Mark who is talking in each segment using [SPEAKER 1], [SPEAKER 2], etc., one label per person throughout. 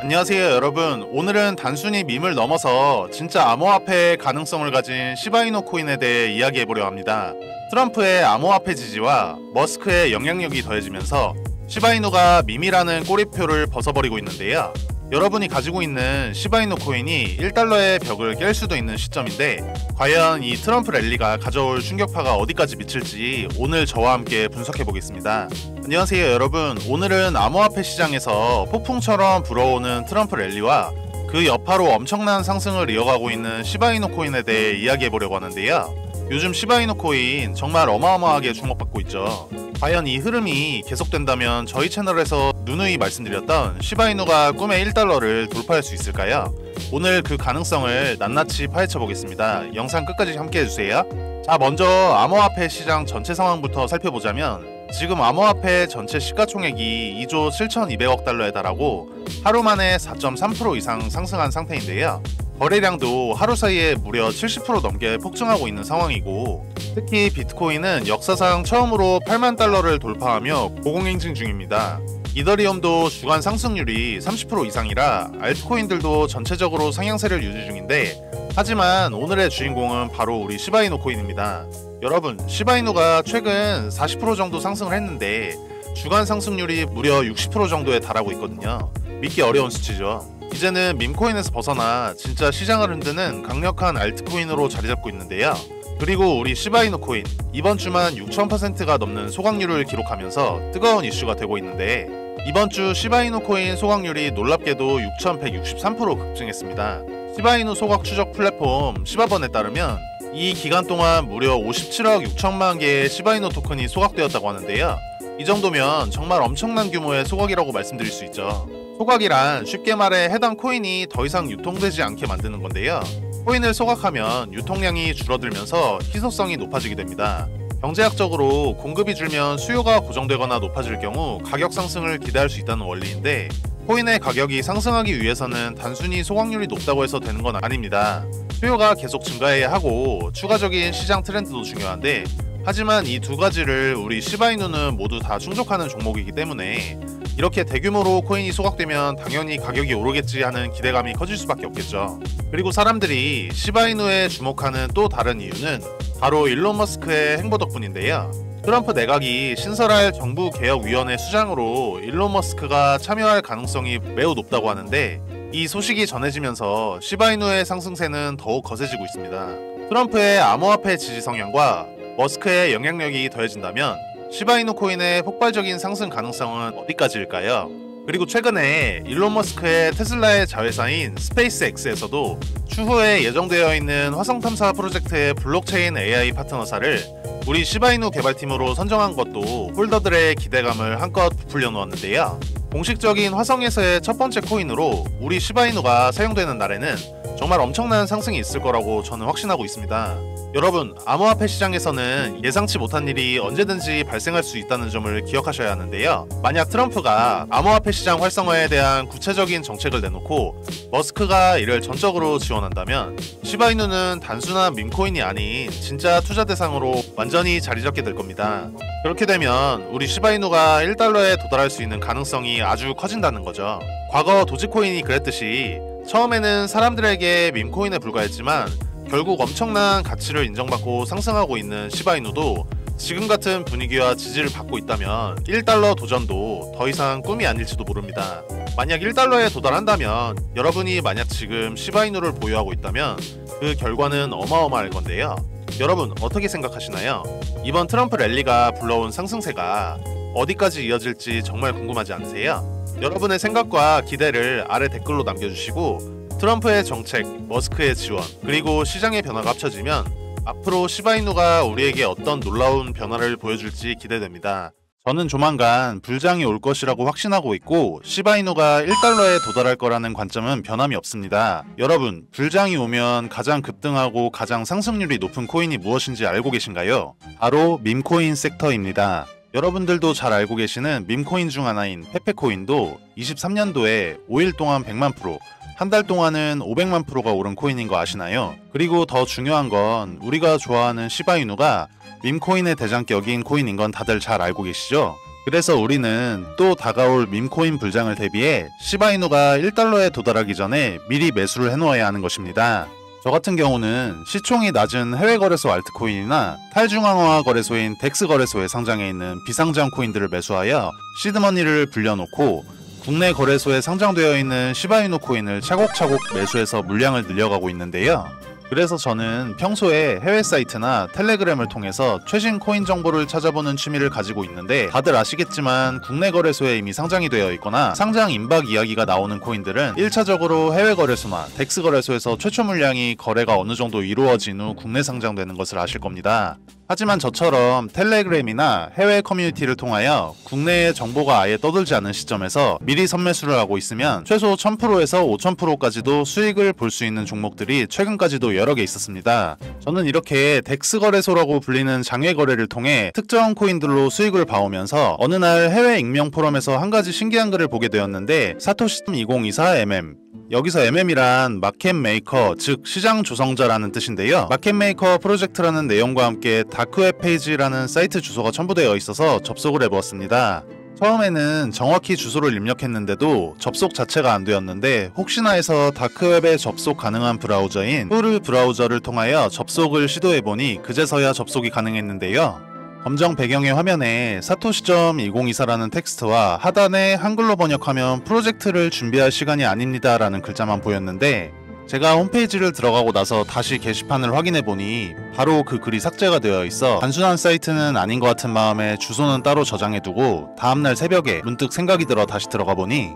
[SPEAKER 1] 안녕하세요 여러분. 오늘은 단순히 밈을 넘어서 진짜 암호화폐의 가능성을 가진 시바이노 코인에 대해 이야기해보려 합니다. 트럼프의 암호화폐 지지와 머스크의 영향력이 더해지면서 시바이노가 밈이라는 꼬리표를 벗어버리고 있는데요. 여러분이 가지고 있는 시바이노 코인이 1달러의 벽을 깰 수도 있는 시점인데 과연 이 트럼프 랠리가 가져올 충격파가 어디까지 미칠지 오늘 저와 함께 분석해보겠습니다. 안녕하세요 여러분. 오늘은 암호화폐 시장에서 폭풍처럼 불어오는 트럼프 랠리와 그 여파로 엄청난 상승을 이어가고 있는 시바이노 코인에 대해 이야기해보려고 하는데요. 요즘 시바이노 코인 정말 어마어마하게 주목받고 있죠. 과연 이 흐름이 계속된다면 저희 채널에서 누누이 말씀드렸던 시바이노가 꿈의 1달러를 돌파할 수 있을까요? 오늘 그 가능성을 낱낱이 파헤쳐 보겠습니다. 영상 끝까지 함께 해주세요. 자, 먼저 암호화폐 시장 전체 상황부터 살펴보자면 지금 암호화폐 전체 시가총액이 2조 7,200억 달러에 달하고 하루 만에 4.3% 이상 상승한 상태인데요. 거래량도 하루 사이에 무려 70% 넘게 폭증하고 있는 상황이고, 특히 비트코인은 역사상 처음으로 8만 달러를 돌파하며 고공행진 중입니다. 이더리움도 주간 상승률이 30% 이상이라 알트코인들도 전체적으로 상향세를 유지 중인데, 하지만 오늘의 주인공은 바로 우리 시바이노 코인입니다. 여러분, 시바이노가 최근 40% 정도 상승을 했는데 주간 상승률이 무려 60% 정도에 달하고 있거든요. 믿기 어려운 수치죠. 이제는 밈코인에서 벗어나 진짜 시장을 흔드는 강력한 알트코인으로 자리잡고 있는데요. 그리고 우리 시바이노 코인, 이번 주만 6,000%가 넘는 소각률을 기록하면서 뜨거운 이슈가 되고 있는데, 이번 주 시바이노 코인 소각률이 놀랍게도 6,163% 급증했습니다. 시바이노 소각 추적 플랫폼 시바번에 따르면 이 기간 동안 무려 57억 6천만 개의 시바이노 토큰이 소각되었다고 하는데요. 이 정도면 정말 엄청난 규모의 소각이라고 말씀드릴 수 있죠. 소각이란 쉽게 말해 해당 코인이 더 이상 유통되지 않게 만드는 건데요. 코인을 소각하면 유통량이 줄어들면서 희소성이 높아지게 됩니다. 경제학적으로 공급이 줄면 수요가 고정되거나 높아질 경우 가격 상승을 기대할 수 있다는 원리인데, 코인의 가격이 상승하기 위해서는 단순히 소각률이 높다고 해서 되는 건 아닙니다. 수요가 계속 증가해야 하고 추가적인 시장 트렌드도 중요한데, 하지만 이 두 가지를 우리 시바이노는 모두 다 충족하는 종목이기 때문에 이렇게 대규모로 코인이 소각되면 당연히 가격이 오르겠지 하는 기대감이 커질 수밖에 없겠죠. 그리고 사람들이 시바이노에 주목하는 또 다른 이유는 바로 일론 머스크의 행보 덕분인데요. 트럼프 내각이 신설할 정부개혁위원회 수장으로 일론 머스크가 참여할 가능성이 매우 높다고 하는데, 이 소식이 전해지면서 시바이노의 상승세는 더욱 거세지고 있습니다. 트럼프의 암호화폐 지지 성향과 머스크의 영향력이 더해진다면 시바이노 코인의 폭발적인 상승 가능성은 어디까지일까요? 그리고 최근에 일론 머스크의 테슬라의 자회사인 스페이스X에서도 추후에 예정되어 있는 화성 탐사 프로젝트의 블록체인 AI 파트너사를 우리 시바이노 개발팀으로 선정한 것도 홀더들의 기대감을 한껏 부풀려 놓았는데요. 공식적인 화성에서의 첫 번째 코인으로 우리 시바이노가 사용되는 날에는 정말 엄청난 상승이 있을 거라고 저는 확신하고 있습니다. 여러분, 암호화폐 시장에서는 예상치 못한 일이 언제든지 발생할 수 있다는 점을 기억하셔야 하는데요. 만약 트럼프가 암호화폐 시장 활성화에 대한 구체적인 정책을 내놓고 머스크가 이를 전적으로 지원한다면 시바이노는 단순한 밈코인이 아닌 진짜 투자 대상으로 완전히 자리잡게 될 겁니다. 그렇게 되면 우리 시바이노가 1달러에 도달할 수 있는 가능성이 아주 커진다는 거죠. 과거 도지코인이 그랬듯이 처음에는 사람들에게 밈코인에 불과했지만 결국 엄청난 가치를 인정받고 상승하고 있는 시바이노도 지금 같은 분위기와 지지를 받고 있다면 1달러 도전도 더 이상 꿈이 아닐지도 모릅니다. 만약 1달러에 도달한다면, 여러분이 만약 지금 시바이노를 보유하고 있다면 그 결과는 어마어마할 건데요. 여러분 어떻게 생각하시나요? 이번 트럼프 랠리가 불러온 상승세가 어디까지 이어질지 정말 궁금하지 않으세요? 여러분의 생각과 기대를 아래 댓글로 남겨주시고, 트럼프의 정책, 머스크의 지원, 그리고 시장의 변화가 합쳐지면 앞으로 시바이노가 우리에게 어떤 놀라운 변화를 보여줄지 기대됩니다. 저는 조만간 불장이 올 것이라고 확신하고 있고, 시바이노가 1달러에 도달할 거라는 관점은 변함이 없습니다. 여러분, 불장이 오면 가장 급등하고 가장 상승률이 높은 코인이 무엇인지 알고 계신가요? 바로 밈코인 섹터입니다. 여러분들도 잘 알고 계시는 밈코인 중 하나인 페페코인도 23년도에 5일 동안 100만 프로, 한 달 동안은 500만 프로가 오른 코인인 거 아시나요? 그리고 더 중요한 건 우리가 좋아하는 시바이누가 밈코인의 대장격인 코인인 건 다들 잘 알고 계시죠? 그래서 우리는 또 다가올 밈코인 불장을 대비해 시바이누가 1달러에 도달하기 전에 미리 매수를 해놓아야 하는 것입니다. 저 같은 경우는 시총이 낮은 해외 거래소 알트코인이나 탈중앙화 거래소인 덱스 거래소에 상장해 있는 비상장 코인들을 매수하여 시드머니를 불려놓고 국내 거래소에 상장되어 있는 시바이누 코인을 차곡차곡 매수해서 물량을 늘려가고 있는데요. 그래서 저는 평소에 해외 사이트나 텔레그램을 통해서 최신 코인 정보를 찾아보는 취미를 가지고 있는데, 다들 아시겠지만 국내 거래소에 이미 상장이 되어 있거나 상장 임박 이야기가 나오는 코인들은 1차적으로 해외 거래소나 덱스 거래소에서 최초 물량이 거래가 어느 정도 이루어진 후 국내 상장되는 것을 아실 겁니다. 하지만 저처럼 텔레그램이나 해외 커뮤니티를 통하여 국내의 정보가 아예 떠돌지 않은 시점에서 미리 선매수를 하고 있으면 최소 1000%에서 5000%까지도 수익을 볼 수 있는 종목들이 최근까지도 여러 개 있었습니다. 저는 이렇게 덱스 거래소라고 불리는 장외 거래를 통해 특정 코인들로 수익을 봐오면서 어느 날 해외 익명 포럼에서 한 가지 신기한 글을 보게 되었는데, 사토시2024mm, 여기서 MM이란 마켓 메이커, 즉 시장 조성자라는 뜻인데요. 마켓 메이커 프로젝트라는 내용과 함께 다크웹 페이지라는 사이트 주소가 첨부되어 있어서 접속을 해보았습니다. 처음에는 정확히 주소를 입력했는데도 접속 자체가 안 되었는데, 혹시나 해서 다크웹에 접속 가능한 브라우저인 후르 브라우저를 통하여 접속을 시도해보니 그제서야 접속이 가능했는데요. 검정 배경의 화면에 사토시.2024라는 텍스트와 하단에 한글로 번역하면 프로젝트를 준비할 시간이 아닙니다 라는 글자만 보였는데, 제가 홈페이지를 들어가고 나서 다시 게시판을 확인해보니 바로 그 글이 삭제가 되어 있어 단순한 사이트는 아닌 것 같은 마음에 주소는 따로 저장해두고 다음날 새벽에 문득 생각이 들어 다시 들어가보니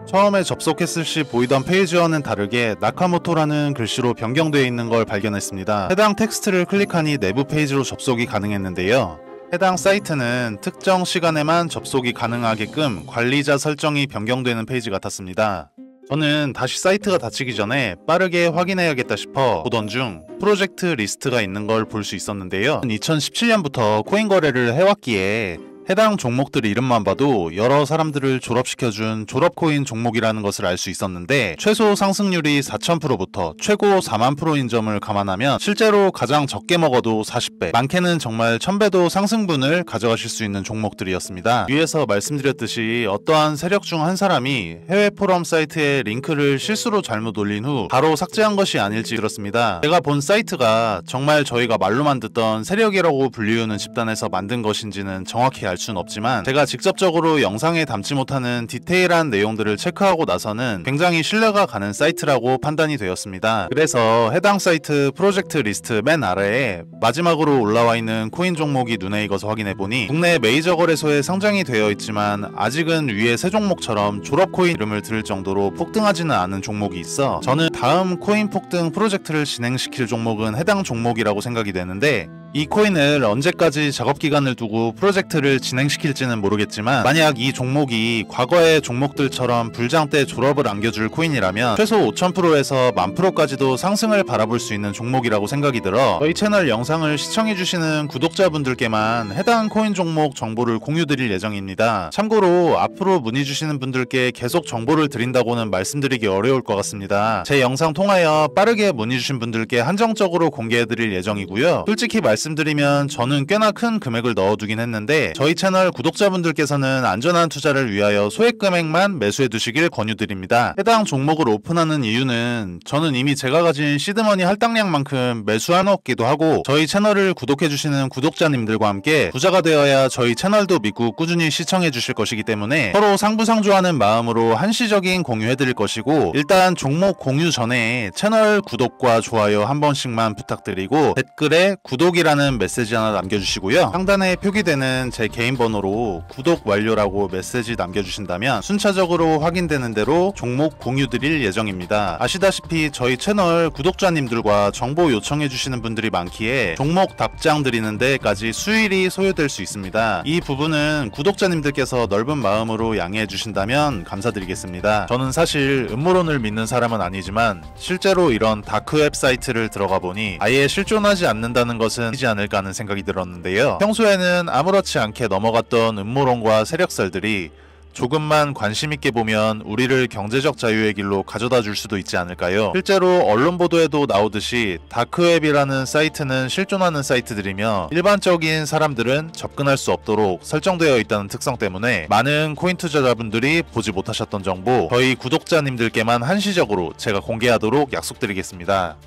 [SPEAKER 1] 처음에 접속했을 시 보이던 페이지와는 다르게 나카모토라는 글씨로 변경되어 있는 걸 발견했습니다. 해당 텍스트를 클릭하니 내부 페이지로 접속이 가능했는데요. 해당 사이트는 특정 시간에만 접속이 가능하게끔 관리자 설정이 변경되는 페이지 같았습니다. 저는 다시 사이트가 닫히기 전에 빠르게 확인해야겠다 싶어 보던 중 프로젝트 리스트가 있는 걸 볼 수 있었는데요. 2017년부터 코인 거래를 해왔기에 해당 종목들 이름만 봐도 여러 사람들을 졸업시켜준 졸업코인 종목이라는 것을 알 수 있었는데, 최소 상승률이 4000%부터 최고 40000%인 점을 감안하면 실제로 가장 적게 먹어도 40배, 많게는 정말 1000배도 상승분을 가져가실 수 있는 종목들이었습니다. 위에서 말씀드렸듯이 어떠한 세력 중 한 사람이 해외 포럼 사이트에 링크를 실수로 잘못 올린 후 바로 삭제한 것이 아닐지 들었습니다. 제가 본 사이트가 정말 저희가 말로만 듣던 세력이라고 불리우는 집단에서 만든 것인지는 정확히 알 수는 없지만, 제가 직접적으로 영상에 담지 못하는 디테일한 내용들을 체크하고 나서는 굉장히 신뢰가 가는 사이트라고 판단이 되었습니다. 그래서 해당 사이트 프로젝트 리스트 맨 아래에 마지막으로 올라와 있는 코인 종목이 눈에 익어서 확인해보니 국내 메이저 거래소에 상장이 되어 있지만 아직은 위에 세 종목처럼 졸업코인 이름을 들을 정도로 폭등하지는 않은 종목이 있어 저는 다음 코인 폭등 프로젝트를 진행시킬 종목은 해당 종목이라고 생각이 되는데, 이 코인을 언제까지 작업기간을 두고 프로젝트를 진행시킬지는 모르겠지만, 만약 이 종목이 과거의 종목들처럼 불장 때 졸업을 안겨줄 코인이라면 최소 5000%에서 10,000%까지도 상승을 바라볼 수 있는 종목이라고 생각이 들어 저희 채널 영상을 시청해주시는 구독자분들께만 해당 코인 종목 정보를 공유드릴 예정입니다. 참고로 앞으로 문의주시는 분들께 계속 정보를 드린다고는 말씀드리기 어려울 것 같습니다. 제 영상 통하여 빠르게 문의주신 분들께 한정적으로 공개해드릴 예정이고요. 솔직히 말씀드리면 저는 꽤나 큰 금액을 넣어두긴 했는데, 저희 채널 구독자분들께서는 안전한 투자를 위하여 소액 금액만 매수해 두시길 권유드립니다. 해당 종목을 오픈하는 이유는 저는 이미 제가 가진 시드머니 할당량만큼 매수해놓기도 하고, 저희 채널을 구독해주시는 구독자님들과 함께 부자가 되어야 저희 채널도 믿고 꾸준히 시청해주실 것이기 때문에 서로 상부상조하는 마음으로 한시적인 공유해드릴 것이고, 일단 종목 공유 전에 채널 구독과 좋아요 한 번씩만 부탁드리고 댓글에 구독이라는 메시지 하나 남겨주시고요. 상단에 표기되는 제 개인 번호로 구독 완료라고 메시지 남겨주신다면 순차적으로 확인되는 대로 종목 공유 드릴 예정입니다. 아시다시피 저희 채널 구독자님들과 정보 요청해주시는 분들이 많기에 종목 답장 드리는 데까지 수일이 소요될 수 있습니다. 이 부분은 구독자님들께서 넓은 마음으로 양해해 주신다면 감사드리겠습니다. 저는 사실 음모론을 믿는 사람은 아니지만 실제로 이런 다크웹 사이트를 들어가 보니 아예 실존하지 않는다는 것은 이지 않을까 하는 생각이 들었는데요. 평소에는 아무렇지 않게 넘어갔던 음모론과 세력설들이 조금만 관심 있게 보면 우리를 경제적 자유의 길로 가져다 줄 수도 있지 않을까요? 실제로 언론 보도에도 나오듯이 다크웹이라는 사이트는 실존하는 사이트들이며 일반적인 사람들은 접근할 수 없도록 설정되어 있다는 특성 때문에 많은 코인 투자자분들이 보지 못하셨던 정보 저희 구독자님들께만 한시적으로 제가 공개하도록 약속드리겠습니다.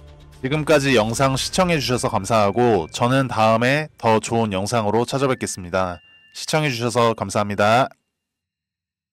[SPEAKER 1] 지금까지 영상 시청해주셔서 감사하고 저는 다음에 더 좋은 영상으로 찾아뵙겠습니다. 시청해주셔서 감사합니다.